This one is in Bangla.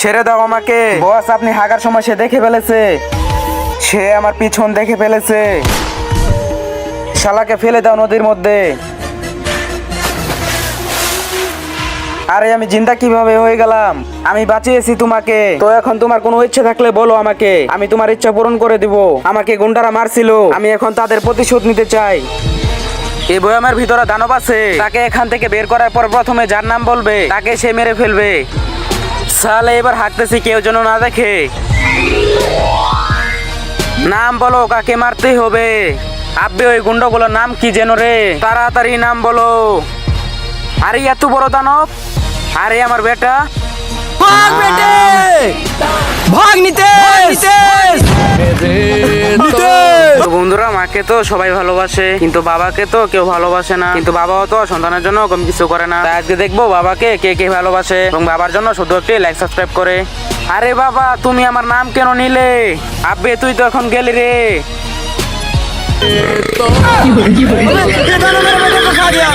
ছেড়ে দাও আমাকে। বস, আপনি হাগার সময় সে দেখে ফেলেছে। সে আমার পিছন দেখে ফেলেছে। শালাকে ফেলে দাও নদীর মধ্যে। আরে আমি জিন্দা কিভাবে হয়ে গেলাম? আমি বাঁচিয়েছি তোমাকে। তো এখন তোমার কোনো ইচ্ছে থাকলে বলো আমাকে, আমি তোমার ইচ্ছা পূরণ করে দিব। আমাকে গুন্ডারা মারছিল, আমি এখন তাদের প্রতিশোধ নিতে চাই। এই বয়ামের ভিতরে দানব আছে, তাকে এখান থেকে বের করার পর প্রথমে যার নাম বলবে তাকে সে মেরে ফেলবে। সালে এবার হাঁটতেছি, কেউ যেন না দেখে। নাম বলো, কাকে মারতে হবে? আব্বে ওই গুন্ডাগুলোর নাম কি যেন রে? তাড়াতাড়ি নাম বলো। আরে এত বড় দানব! আরে আমার বেটা, ভাগ বেটে, ভাগ নিতেশ। তো বন্ধুরা, মাকে তো সবাই ভালোবাসে, কিন্তু বাবাকে তো কেউ ভালোবাসে না। কিন্তু বাবাও তো সন্তানের জন্য কম কিছু করে না। তাই আজকে দেখবো বাবাকে কে কে ভালোবাসে, এবং বাবার জন্য শুধু একটি লাইক সাবস্ক্রাইব করে। আরে বাবা, তুমি আমার নাম কেন নিলে? আব্বে তুই তো এখন গেলি রে। ये दानव मेरे बेटे को खा गया।